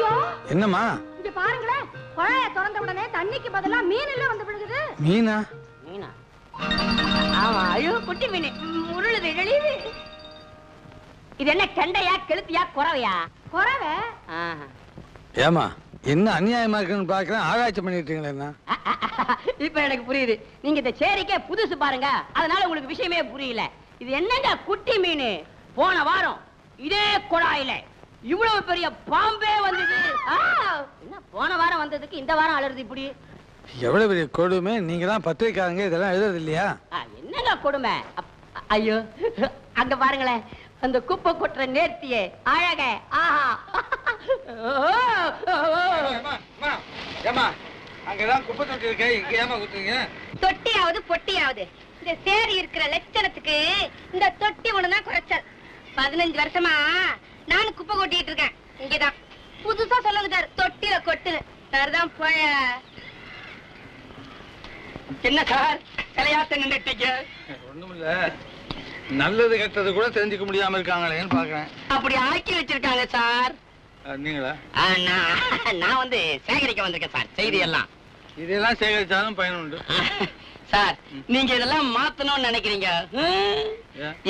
ஐயோ என்னம்மா? இங்க பாருங்களேன், குழாய திறந்த உடனே தண்ணிக்கு பதிலா மீன் எல்லாம் வந்து விழுகுது. மீனா? மீனா? ஆமா, ஐயோ குட்டி மீன் முருளுது எழியுது. இது என்ன கெண்டையா கெளுத்தியா குறவையா? குறவை. ஏமா என்ன அநியாயமா இருக்குன்னு பாக்குறேன், ஆராய்ச்சி பண்ணிட்டு இருக்கீங்களா? இப்ப எனக்கு புரியுது. நீங்க இந்த சேரிக்கே புதுசு பாருங்க, அதனால உங்களுக்கு விஷயமே புரியல. இது என்னங்க குட்டி மீன்? போன வாரம் இதே குழாயில இவ்வளவு பெரிய பாம்பே வந்தது. என்ன போன வாரம் வந்ததுக்கு இந்த வாரம் அலறுது இப்படி? எவ்வளவு பெரிய கொடுமை! நீங்க தான் பத்திரிக்காரங்க, இதெல்லாம் எழுதுறது இல்லையா? என்னங்க கொடுமை? ஐயோ அங்க பாருங்களேன், அந்த குப்பை கொட்டுற நேர்த்தியே அழக. ஆஹா அங்கதான் குப்பை தொட்டி இருக்கு, இங்க ஏமா குத்துறீங்க? தொட்டியாவது பொட்டியாவது இந்த சேரி இருக்கிற லட்சணத்துக்கு இந்த தொட்டி ஒண்ணுதான் குறைச்சல். 15 வருஷமா நானும் குப்பை கொட்டிட்டு இருக்கேன். இங்கதான் புதுசா சொல்லுங்க தொட்டில கொட்டுது. சரிதான் போய. என்ன சார் தலையாத்த நின்றுட்டீங்க? ஒண்ணுமில்ல, நல்லது கெட்டது கூட தெரிஞ்சுக்க முடியாம இருக்காங்களேன்னு பாக்குறேன். அப்படி ஆக்கி வச்சிருக்காங்க சார். நீங்களா? நான் வந்து சேகரிக்க வந்திருக்கேன் சார் செய்தி எல்லாம். இதெல்லாம் சேகரிச்சாலும் பயனுண்டு சார். நீங்க இதெல்லாம் மாத்தணும்னு நினைக்கிறீங்க,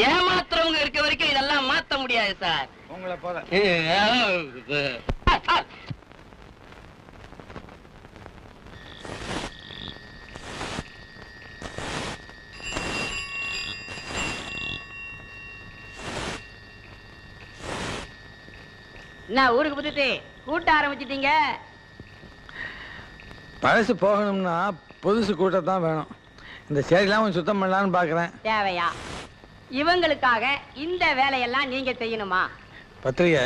ஏமாத்துறவங்க இருக்க வரைக்கும் இதெல்லாம் மாத்த முடியாது சார். உங்களை போல என்ன ஊருக்கு புதுட்டு கூட்ட ஆரம்பிச்சிட்டீங்க? பழசு போகணும்னா புதுசு கூட்டத்தான் வேணும். இந்த சேரிலாம் கொஞ்சம் சுத்தம் பண்ணலான்னு பாக்குறேன். தேவையா? இவங்களுக்காக இந்த வேலையெல்லாம் நீங்க செய்யணுமா? பத்திரிகை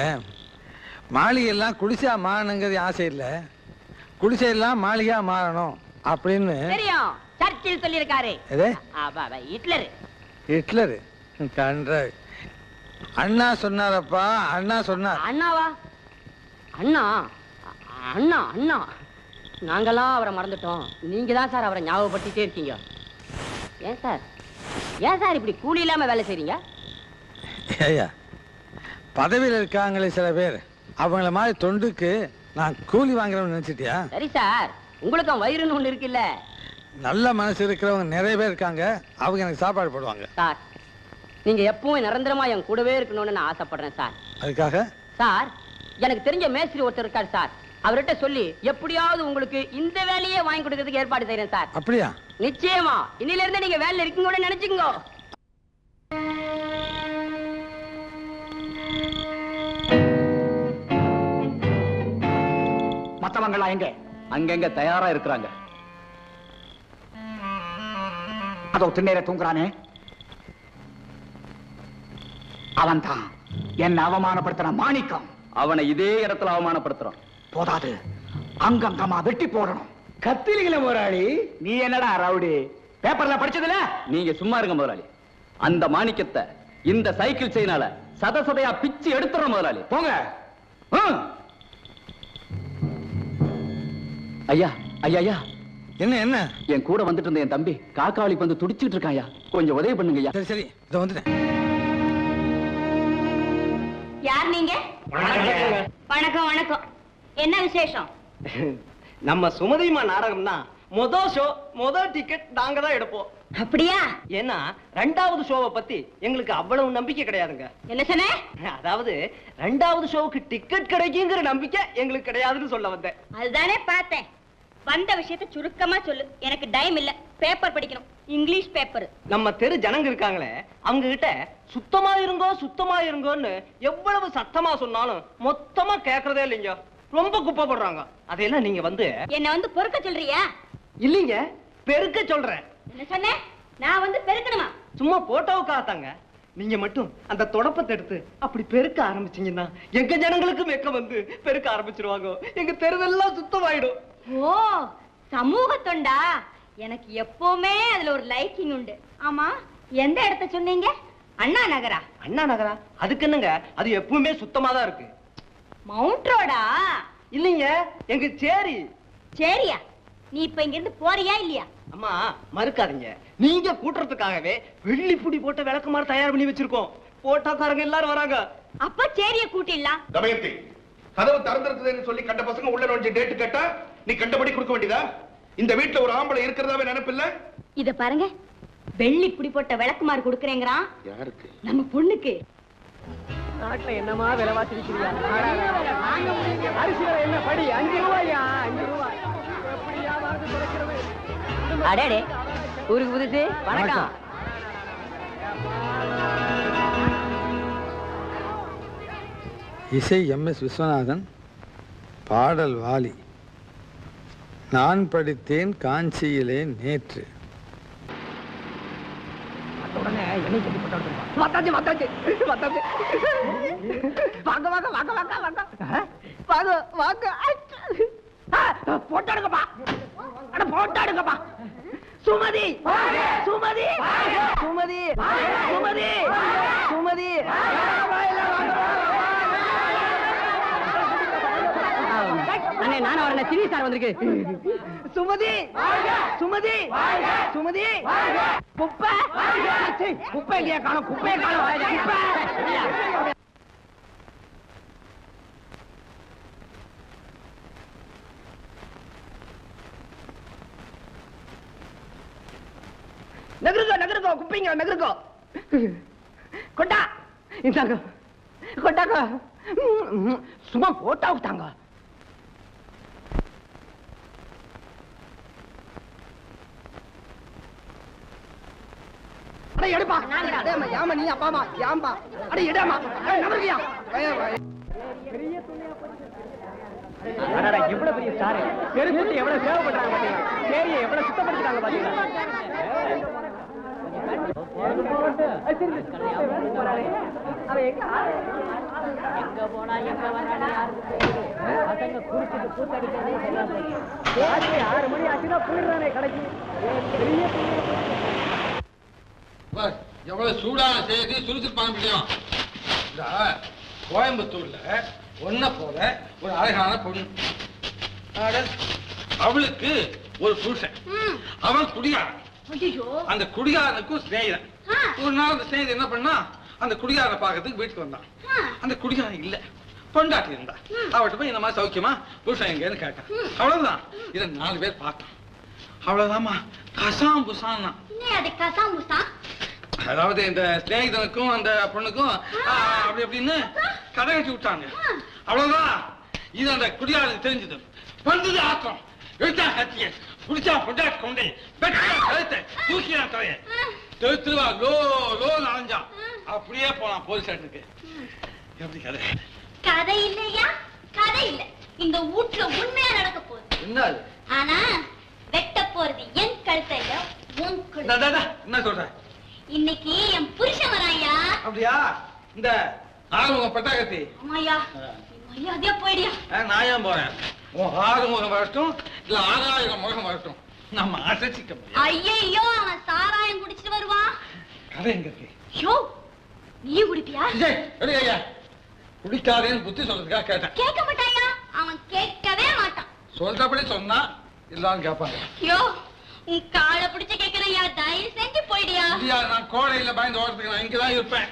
மாளிகையெல்லாம் குடிசையா மாறணுங்கிறது ஆசை இல்லை, குடிசையெல்லாம் மாளிகையா மாறணும் அப்படின்னு தெரியும். சர்ச்சில் சொல்லியிருக்காரு. ஹிட்லர். ஹிட்லர் கன்ற அண்ணா சொன்னாரப்பா, அண்ணா சொன்னார். அண்ணாவா? அண்ணா அண்ணா அண்ணா நாங்கெல்லாம் அவரை மறந்துட்டோம். நீங்க தான் சார் அவரை ஞாபகப்படுத்திட்டே இருக்கீங்க. ஏன் சார், ஏன் சார் இப்படி கூலி இல்லாம வேலை செய்றீங்க? ஐயா, பதவியில் இருக்காங்களே சில பேர், அவங்கள மாதிரி தொண்டுக்கு நான் கூலி வாங்குறேன்னு நினைச்சிட்டியா? சரி சார், உங்களுக்கும் வயிறுன்னு ஒண்ணு இருக்குல்ல. நல்ல மனசு இருக்கிறவங்க நிறைய பேர் இருக்காங்க, அவங்க எனக்கு சாப்பாடு போடுவாங்க. சார், நீங்க எப்பவும் நிரந்தரமா என் கூடவே இருக்கணும்னு நான் ஆசைப்படுறேன் சார். அதுக்காக சார், எனக்கு தெரிஞ்ச மேஸ்திரி ஒருத்தர் இருக்காரு சார், அவர்கிட்ட சொல்லி எப்படியாவது உங்களுக்கு இந்த வேலையே வாங்கி கொடுக்கறதுக்கு ஏற்பாடு செய்யறேன் சார். அப்படியா? நிச்சயமா. இன்னில இருந்து நீங்க வேலையில இருக்கீங்க நினைச்சுங்க. மத்தவங்களா எங்க? அங்கங்க தயாரா இருக்கிறாங்க. அதோ திண்ணேர தூங்குறானே, அவன் தான் என்ன அவமானப்படுத்துற மாணிக்கம். அவனை இதே இடத்துல அவமானப்படுத்துறான். போதாது, அங்கங்கமா வெட்டி போடணும். கத்திரிகள முதலாளி, நீ என்னடா ரவுடி? பேப்பர்ல படிச்சதுல? நீங்க சும்மா இருங்க முதலாளி. அந்த மாணிக்கத்தை இந்த சைக்கிள் செயினால சதசதையா பிச்சு எடுத்துறோம் முதலாளி. போங்க. ஐயா ஐயா ஐயா, என்ன என்ன? என் கூட வந்துட்டு இருந்த என் தம்பி காக்காவளி வந்து துடிச்சிட்டு இருக்காயா, கொஞ்சம் உதவி பண்ணுங்க ஐயா. சரி சரி, இதோ வந்துட்டேன். யார் நீங்க? வணக்கம் வணக்கம். என்ன விசேஷம்? நம்ம சுமதிமா நாடகம்னா முதல் ஷோ முதல் டிக்கெட் நாங்க தான் எடுப்போம். அப்படியா? ஏன்னா ரெண்டாவது ஷோவை பத்தி எங்களுக்கு அவ்வளவு நம்பிக்கை கிடையாதுங்க. என்ன சொன்ன? அதாவது ரெண்டாவது ஷோவுக்கு டிக்கெட் கிடைக்குங்கிற நம்பிக்கை எங்களுக்கு கிடையாதுன்னு சொல்ல வந்தேன். அதுதானே பார்த்தேன். வந்த விஷயத்தை சுருக்கமா சொல்லு, எனக்கு டைம் இல்ல. பேப்பர் படிக்கணும், இங்கிலீஷ் பேப்பர். நம்ம தெரு ஜனங்க இருக்காங்களே, அவங்க கிட்ட சுத்தமா இருங்கோ சுத்தமா இருங்கோன்னு எவ்வளவு சத்தமா சொன்னாலும் மொத்தமா கேக்குறதே இல்லைங்க. ரொம்ப குப்பை போடுறாங்க. அதையெல்லாம் நீங்க வந்து என்ன வந்து பொறுக்க சொல்றியா? இல்லீங்க, பெருக்க சொல்றேன். என்ன சொன்ன? நான் வந்து பெருக்கணுமா? சும்மா போட்டோவுக்காகத்தாங்க. நீங்க மட்டும் அந்த தொடப்பத்தை எடுத்து அப்படி பெருக்க ஆரம்பிச்சீங்கன்னா எங்க ஜனங்களுக்கு வெக்க வந்து பெருக்க ஆரம்பிச்சிருவாங்க. எங்க தெருவெல்லாம் சுத்தமாயிடும். ஓ, சமூக தொண்டா? எனக்கு எப்பவுமே அதுல ஒரு லைக்கிங் உண்டு. ஆமா, எந்த இடத்த சொன்னீங்க? அண்ணா நகரா? அண்ணா நகரா? அதுக்கு என்னங்க, அது எப்பவுமே சுத்தமா தான் இருக்கு. மவுண்ட் ரோடா? இல்லைங்க, எங்க சேரி. சரியா? நீ இப்ப இங்க இருந்து போறியா இல்லையா? அம்மா மறுக்காதீங்க, நீங்க கூட்டுறதுக்காகவே வெள்ளி புடி போட்ட விளக்குமாறு தயார் பண்ணி வச்சிருக்கோம். போட்டோக்காரங்க எல்லாரும் வராங்க. அப்ப சேரிய கூட்டிடலாம். தமயந்தி, கதவு திறந்திருக்குதுன்னு சொல்லி கண்ட பசங்க உள்ள நுழைஞ்சு டேட் கேட்டா நீ கண்டபடி கொடுக்க வேண்டியதா? இந்த வீட்டுல ஒரு ஆம்பளை இருக்கிறதாவே நினைப்பில்ல? இத பாருங்க, வெள்ளி புடி போட்ட விளக்குமாறு கொடுக்கறேங்கறான். யாருக்கு? நம்ம பொண்ணுக்கு. நாட்டுல என்னமா விலைவாசி விக்கிறீங்க? அரிசி விலை என்ன படி? 5 ரூபாயா? 5 ரூபாய். எப்படியாவது குறைக்கிறது. அடடே, ஊருக்கு புதுசு, வணக்கம். இசை MS விஸ்வநாதன், பாடல் வாலி. நான் படித்தேன் காஞ்சியிலே நேற்று. உடனே எண்ணெய் கட்டி போட்டு வந்தாச்சு வந்தாச்சு வந்தாச்சு. வாங்க வாங்க வாங்க வாங்க வாங்க வாங்க வாங்க. போட்டோ எடுங்கப்பா, அட போட்டோ எடுங்கப்பா. சுமதி சுமதி சுமதி சுமதி சுமதி. அண்ணே, நானும் வரல, சிவி சார் வந்திருக்கு. சுமதி சுமதி சுமதி. குப்பை குப்பை இல்லையா? காணும், குப்பையை காணும். நகருங்க நகருங்க, குப்பைங்க நகருங்க. கொண்டா இந்தாங்க, கொண்டாங்க. சும்மா போட்டா விட்டாங்க. அட எடுப்பா. ஏமா நீ அப்பாமா ஏம்பா? அட எடுமா, நகருங்கயா. அடடா, எவ்வளவு பெரிய ஸ்டார். தெருக்குட்டி எவ்வளவு சேவை பண்றாங்க பாத்தீங்களா? ஏரியை எவ்வளவு சுத்தப்படுத்துறாங்க பாத்தீங்களா? எங்க போனா எங்க வரானே பசங்க குடிச்சிட்டு கூத்தடிக்கிறதே சரியா 6 மணி ஆச்சுன்னா போயிடுறானே கடைக்கு. எவ்வளவு சூடான செய்தி, சுறுசுறுப்பான முடியும். இந்த கோயம்புத்தூர்ல ஒன்ன போல ஒரு அழகான பொண்ணு. அவளுக்கு ஒரு புருஷன், அவன் குடிகாரன். அந்த குடிகாரனுக்கும் ஸ்நேகிதன். ஒரு நாள் அந்த ஸ்நேகிதன் என்ன பண்ணா, அந்த குடிகாரனை பார்க்கறதுக்கு வீட்டுக்கு வந்தான். அந்த குடிகாரன் இல்ல, பொண்டாட்டி இருந்தா. அவட்ட போய் இந்த மாதிரி சௌக்கியமா, புருஷன் எங்கன்னு கேட்டான். அவ்வளவுதான். இதை 4 பேர் பார்த்தான். அவ்வளவுதாமா, கசாம் புசான்னா. அதாவது இந்த ஸ்நேகிதனுக்கும் அந்த பொண்ணுக்கும் அப்படி அப்படின்னு கதை கட்டி விட்டாங்க. அவ்வளவுதான். இது அந்த குடியாளுக்கு தெரிஞ்சது. வந்தது ஆத்திரம், எடுத்தா கத்திய, குடிச்சா பொண்டாட்டி கொண்டே கழுத்தை தூக்கினான் தலைய, தெருவா லோ லோ நனைஞ்சான். அப்படியே போனான் போலீஸ் ஸ்டேஷனுக்கு. எப்படி கதை? கதை இல்லையா? கதை இல்ல, இந்த வீட்டுல உண்மையா நடக்க போகுது. என்ன அது? ஆனா வெட்ட போறது என் கழுத்தை இல்ல, உன் கழுத்தை. என்ன சொல்ற? இன்னைக்கு என் புருஷன் வராயா. அப்படியா? இந்த ஆறுமுகம் பட்டாக்கத்தி. ஆமாயா, மரியாதையா போயிடியா. நான் ஏன் போறேன்? உன் ஆறுமுகம் வரட்டும், இல்ல 6000 முகம் வரட்டும், நம்ம அசைச்சிக்க முடியும். ஐயோ, அவன் சாராயம் குடிச்சிட்டு வருவான். கதை எங்க இருக்கு? ஐயோ, நீ குடிப்பியா? ஐயா, குடிக்காதேன்னு புத்தி சொல்றதுக்காக கேட்டேன். கேட்க மாட்டாயா? அவன் கேட்கவே மாட்டான். சொல்றபடி சொன்னா எல்லாரும் கேட்பாங்க. ஐயோ, உன் காலை பிடிச்சு கேட்கிறேன்யா, தயவு செஞ்சு போயிடியா. நான் கோடையில பயந்து ஓடுறதுக்கு நான் இங்கதான் இருப்பேன்.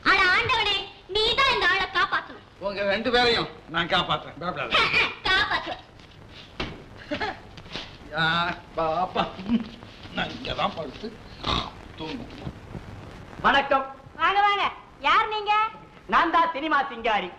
ஆனா ஆண்டவனே, நீதான் இந்த ஆளை காப்பாத்தணும். உங்க 2 பேரையும் நான் காப்பாத்துறேன். காப்பாத்துவேன். பாப்பா, நான் இங்கதான் படுத்து தூங்கும். வணக்கம். வாங்க வாங்க. யார் நீங்க? நான் தான் சினிமா சிங்காரி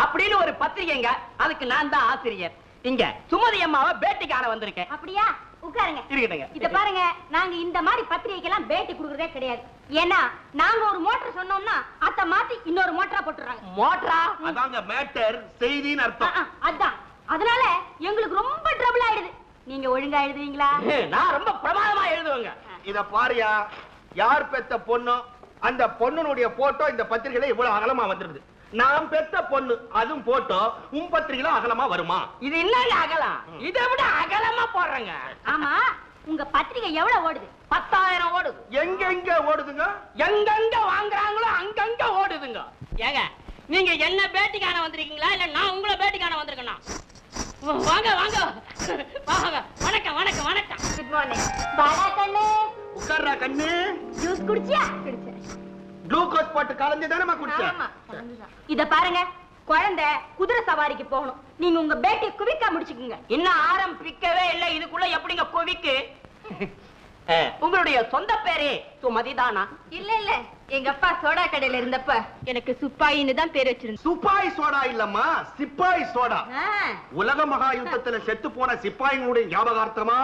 அப்படின்னு ஒரு பத்திரிகைங்க. அதுக்கு நான் தான் ஆசிரியர். இங்க சுமதி அம்மாவை பேட்டி காண வந்திருக்கேன். அப்படியா? உட்காருங்க. இருக்கட்டுங்க. இத பாருங்க, நாங்க இந்த மாதிரி பத்திரிகைக்கெல்லாம் பேட்டி கொடுக்கறதே கிடையாது. ஏன்னா நாங்க ஒரு மோட்டர் சொன்னோம்னா அத மாத்தி இன்னொரு மோட்டரா போட்டுறாங்க. மோட்டரா? அதாங்க மேட்டர், செய்தின்னு அர்த்தம். அதான். அதனால எங்களுக்கு ரொம்ப ட்ரபிள் ஆயிடுது. நீங்க ஒழுங்கா எழுதுவீங்களா? நான் ரொம்ப பிரமாதமா எழுதுவேங்க. இத பாரியா, யார் பெத்த பொண்ணு, அந்த பொண்ணுடைய போட்டோ இந்த பத்திரிகையில இவ்வளவு அகலமா வந்திருக்கு. நான் பெத்த பொண்ணு, அதுவும் போட்டோ உன் பத்திரிகையில அகலமா வருமா? இது என்னங்க அகலம்? இதை விட அகலமா போடுறேங்க. ஆமா, உங்க பத்திரிகை எவ்வளவு ஓடுது? 10,000 ஓடுது. எங்க ஓடுதுங்க? எங்கெங்க வாங்குறாங்களோ அங்கங்க ஓடுதுங்க. ஏங்க, நீங்க என்ன பேட்டி காண வந்திருக்கீங்களா இல்ல நான் உங்களை பேட்டி காண வந்திருக்கேனா? வாங்க வாங்க வாங்க. வணக்கம் வணக்கம் வணக்கம். Good morning. பாடா கண்ணு. உட்கார்றா கண்ணு. ஜூஸ் குடிச்சியா? குடிச்சேன். குளுக்கோஸ் போட்டு கலந்து தானே குடிச்சேன். ஆமா. இத பாருங்க, குழந்தை குதிரை சவாரிக்கு போகணும். நீங்க உங்க பேட்டி குவிக்கா முடிச்சுக்குங்க. இன்னும் ஆரம்பிக்கவே இல்லை, இதுக்குள்ள எப்படிங்க குவிக்கு? உங்களுடைய சொந்த பேரே சுமதிதானா? இல்ல இல்ல, எங்க அப்பா சோடா கடையில இருந்தப்ப எனக்கு சுப்பாயின்னு தான் பேர் வச்சிருந்தேன். சுப்பாய் சோடா இல்லம்மா, சிப்பாய் சோடா. உலக மகா யுத்தத்துல செத்து போன சிப்பாயினுடைய ஞாபகார்த்தமா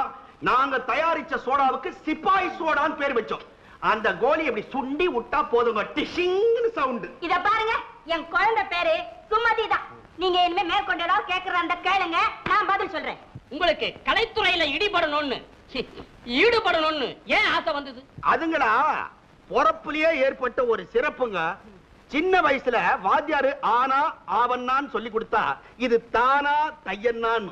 நாங்க தயாரிச்ச சோடாவுக்கு சிப்பாய் சோடான்னு பேர் வச்சோம். அந்த கோலி அப்படி சுண்டி விட்டா போதுங்க, டிஷிங்னு சவுண்ட். இத பாருங்க, என் குழந்தை பேரு சுமதி தான். நீங்க இனிமே மேற்கொண்டு ஏதாவது கேக்குற அந்த கேளுங்க, நான் பதில் சொல்றேன். உங்களுக்கு கலைத்துறையில ஈடுபடணும்னு ஏன் ஆசை வந்தது? அதுங்களா பொறப்புலயே ஏற்பட்ட ஒரு சிறப்புங்க. சின்ன வயசுல வாத்தியாரு ஆனா ஆவன்னான்னு சொல்லி கொடுத்தா இது தானா தையன்னான்னு.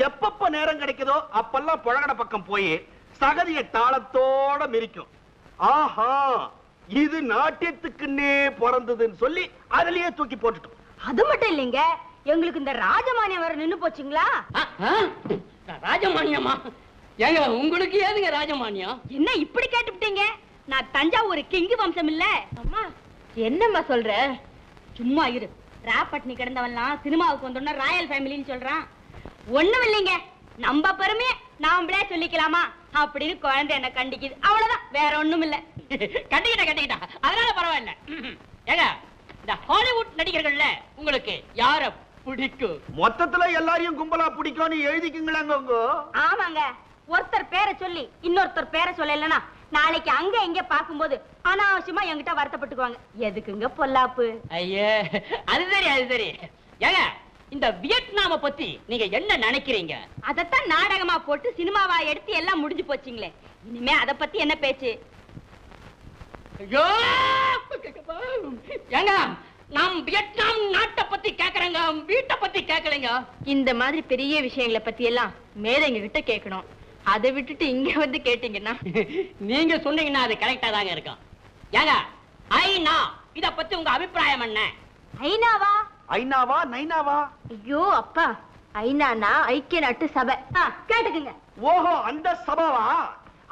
எப்பப்ப நேரம் கிடைக்குதோ அப்பெல்லாம் புழகட பக்கம் போய் சகதிய தாளத்தோட மிரிக்கும். ஆஹா, இது நாட்டியத்துக்குன்னே பிறந்ததுன்னு சொல்லி அதுலயே தூக்கி போட்டுட்டோம். அது மட்டும் இல்லைங்க, எங்களுக்கு இந்த ராஜமானியம் வர நின்னு போச்சுங்களா? ராஜமானியமா? ஏங்க உங்களுக்கு ஏதுங்க ராஜமானியம்? என்ன இப்படி கேட்டுவிட்டீங்க? நான் தஞ்சாவூர் கிங்கு வம்சம் இல்ல. அம்மா என்னம்மா சொல்ற? சும்மா இரு. ராப்பட்னி கிடந்தவன்லாம் சினிமாவுக்கு வந்தோன்னா ராயல் ஃபேமிலின்னு சொல்றான். ஒண்ணும் இல்லைங்க, நம்ம பெருமைய நாமளே சொல்லிக்கலாமா அப்படின்னு குழந்தை என்ன கண்டிக்குது, அவ்வளவுதான், வேற ஒண்ணும் இல்ல. கட்டிக்கிட்டா அதனால பரவாயில்ல. ஏங்க இந்த ஹாலிவுட் நடிகர்கள்ல உங்களுக்கு யார பிடிக்கும்? மொத்தத்துல எல்லாரையும் கும்பலா பிடிக்கும்னு எழுதிக்குங்களாங்க. ஆமாங்க, ஒருத்தர் பேரை சொல்லி இன்னொருத்தர் பேரை சொல்லலன்னா நாளைக்கு அங்க இங்க பாக்கும்போது அனாவசியமா என்கிட்ட வருத்தப்பட்டுக்குவாங்க. எதுக்குங்க பொல்லாப்பு? ஐயே, அது சரி. ஏங்க இந்த வியட்நாம பத்தி நீங்க என்ன நினைக்கிறீங்க? அதத்தான் நாடகமா போட்டு சினிமாவா எடுத்து எல்லாம் முடிஞ்சு போச்சுங்களே, இனிமே அத பத்தி என்ன பேச்சு? ஐயோ, ஏங்க நாம் வியட்நாம் நாட்டை பத்தி கேக்குறேங்க, வீட்டை பத்தி கேட்கலைங்க. இந்த மாதிரி பெரிய விஷயங்களை பத்தி எல்லாம் மேதைங்க கிட்ட கேட்கணும். அதை விட்டுட்டு இங்க வந்து கேட்டீங்கன்னா நீங்க சொன்னீங்கன்னா அது கரெக்டா தாங்க இருக்கும். ஏங்க ஐநா இத பத்தி உங்க அபிப்பிராயம் என்ன? ஐநாவா? ஐநாவா நைனாவா? ஐயோ அப்பா, ஐநானா ஐக்கிய நாட்டு சபை. கேட்டுக்குங்க. ஓஹோ, அந்த சபாவா?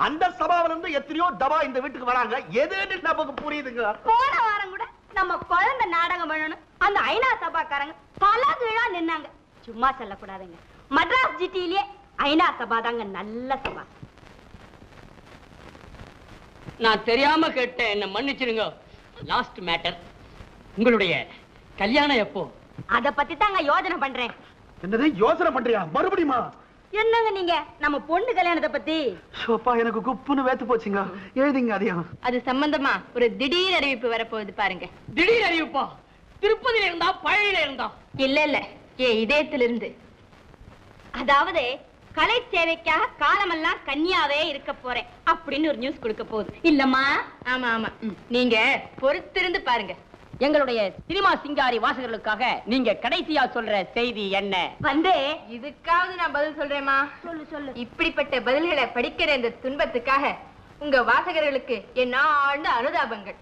அந்த சபாவில இருந்து எத்தனையோ தபா இந்த வீட்டுக்கு வராங்க. எதுன்னு நமக்கு புரியுதுங்க. போன வாரம் கூட நம்ம குழந்தை நாடகம் பண்ணணும் அந்த ஐநா சபாக்காரங்க பல விழா நின்னாங்க. சும்மா சொல்லக்கூடாதுங்க, மദ്രാസ് ஜிடியிலே ஐநா சபா தாங்க நல்ல சபா. நான் தெரியாம கேட்டேன், என்ன மன்னிச்சிருங்க. லாஸ்ட் மேட்டர், உங்களுடைய கல்யாணம் எப்போ? அத பத்தி தாங்க யோசனை பண்றேன். என்னது யோசனை பண்றியா? மறுபடியுமா? என்னங்க நீங்க நம்ம பொண்ணு கல்யாணத்தை பத்தி? சோப்பா, எனக்கு குப்புன்னு வேத்து போச்சுங்க. எழுதிங்க அதையும். அது சம்பந்தமா ஒரு திடீர் அறிவிப்பு வரப்போகுது பாருங்க. திடீர் அறிவிப்பா? திருப்பதியில இருந்தா பழனியில இருந்தா? இல்ல என் இதயத்திலிருந்து. அதாவது கலை சேவைக்காக காலமெல்லாம் கன்னியாவே இருக்க போறேன் அப்படின்னு ஒரு நியூஸ் கொடுக்க போகுது இல்லம்மா? ஆமா நீங்க பொறுத்திருந்து பாருங்க. எங்களுடைய சினிமா சிங்காரி வாசகர்களுக்காக நீங்க கடைசியா சொல்ற செய்தி என்ன? வந்து இதுக்காவது நான் பதில் சொல்றேமா? சொல்லு. இப்படிப்பட்ட பதில்களை படிக்கிற இந்த துன்பத்துக்காக உங்க வாசகர்களுக்கு என் ஆழ்ந்த அனுதாபங்கள்.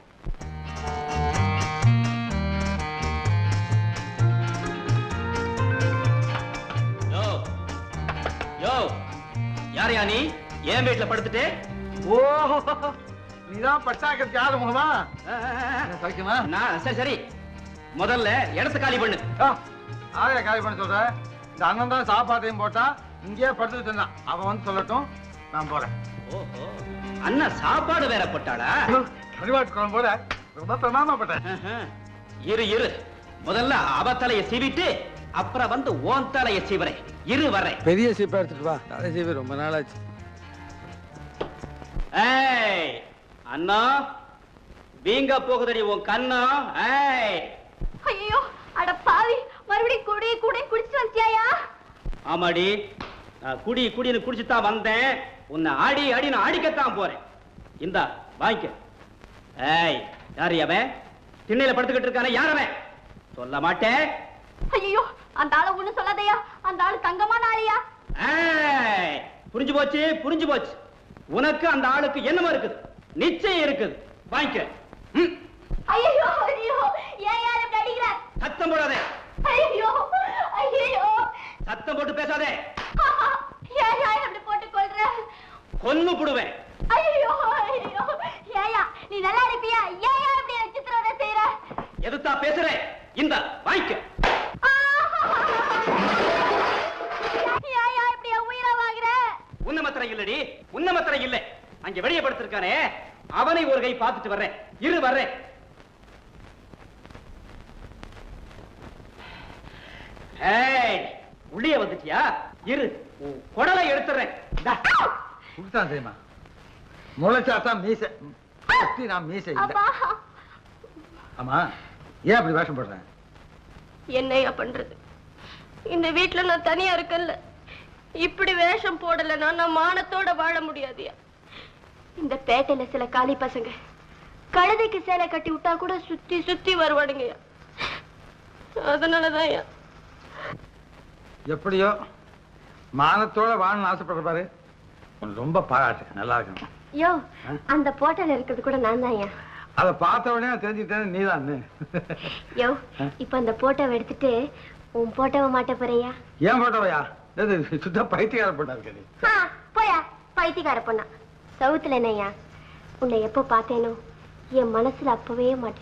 யாரையா நீ? ஏன் வீட்டுல படுத்துட்டு? ஓஹோ, நீதான் பட்டாக்கத்து யாரு முகமா? சௌக்கியமா? சரி, முதல்ல இடத்த காலி பண்ணு. ஆரையா காலி பண்ண சொல்ற? இந்த அண்ணன் தான் சாப்பாட்டையும் போட்டா இங்கேயே படுத்துட்டு இருந்தான். அவன் வந்து சொல்லட்டும், நான் போறேன். ஓஹோ, அண்ணா சாப்பாடு வேற போட்டாளா? கருவாட்டு குழம்பு போல ரொம்ப பிரமாதப்பட்டேன். இரு, முதல்ல அவ தலைய சீவிட்டு அப்புறம் வந்து ஓன் தலைய சீவரேன். இரு வரேன். பெரிய சீப்பா எடுத்துட்டு வா. தலை சீவி ரொம்ப நாளாச்சு. ஏய் அண்ணா, வீங்க போகுதடி உன் கண்ணா. ஏய் ஐயோ, அட பாவி, மறுபடியும் கூட குடிச்சு வந்தியாயா? ஆமாடி, நான் குடின்னு குடிச்சுதான் வந்தேன். உன்னை அடின்னு அடிக்கத்தான் போறேன். இந்தா வாங்கிக்க. ஏய், யாரு அவன்? திண்ணையில படுத்துக்கிட்டு இருக்கானே, யார் அவன்? சொல்ல மாட்டேன். ஐயோ, அந்த ஆளு ஒண்ணு சொல்லாதையா, அந்த ஆளு தங்கமான ஆளியா? ஏய், புரிஞ்சு போச்சு. உனக்கு அந்த ஆளுக்கு என்னமா இருக்குது? நிச்சயம் இருக்குது. வாங்கிக்க. ஐயோ, ஏன் யாரு அடிக்கிற? சத்தம் போடாதே. ஐயோ, சத்தம் போட்டு பேசாதே. ஏன் அப்படி போட்டு கொள்ற? கொன்னு புடுவேன். ஐயோ, ஏயா நீ நல்லா இருப்பியா? ஏன் இப்படி சித்திரவதை செய்யற? எதுத்தா பேசுறேன்? இந்த வாங்கிக்க. படுத்திருக்கானே அவனை ஒரு கை பார்த்துட்டு வர்றேன். இரு வர்றேன். உள்ளே வந்துட்டியா? இரு குடலை எடுத்துறேன். கொடுத்தான் தெரியுமா? முளைச்சாத்தான் மீசை. நான் மீசை இல்லை. ஆமா, ஏன் அப்படி வேஷம் போடுறேன்? என்னையா பண்றது? இந்த வீட்டுல நான் தனியா இருக்கல. இப்படி வேஷம் போடலன்னா நான் மானத்தோட வாழ முடியாதியா. இந்த பேட்டையில சில காலி பசங்க கழுதைக்கு சேலை கட்டி விட்டா கூட சுத்தி சுத்தி வருவானுங்கய்யா. அதனாலதான் எப்படியோ மானத்தோட வாழணும்னு ஆசைப்படுற பாரு. ரொம்ப பாராட்டு. நல்லா இருக்கணும். யோ, அந்த போட்டோல இருக்கிறது கூட நான் தான். அதை பார்த்த உடனே தெரிஞ்சுக்கிட்டேன் நீதான். யோ, இப்ப அந்த போட்டோவை எடுத்துட்டு உன் போட்டோவை மாட்ட போறியா? ஏன் போட்டோவையா? சுத்த பைத்தியக்கார பொண்ணா இருக்கு. போயா பைத்தியக்கார பொண்ணா. சவுத்துல என்னையா, உன்னை எப்ப பார்த்தேனோ என் மனசுல அப்பவே மாட்டேன்.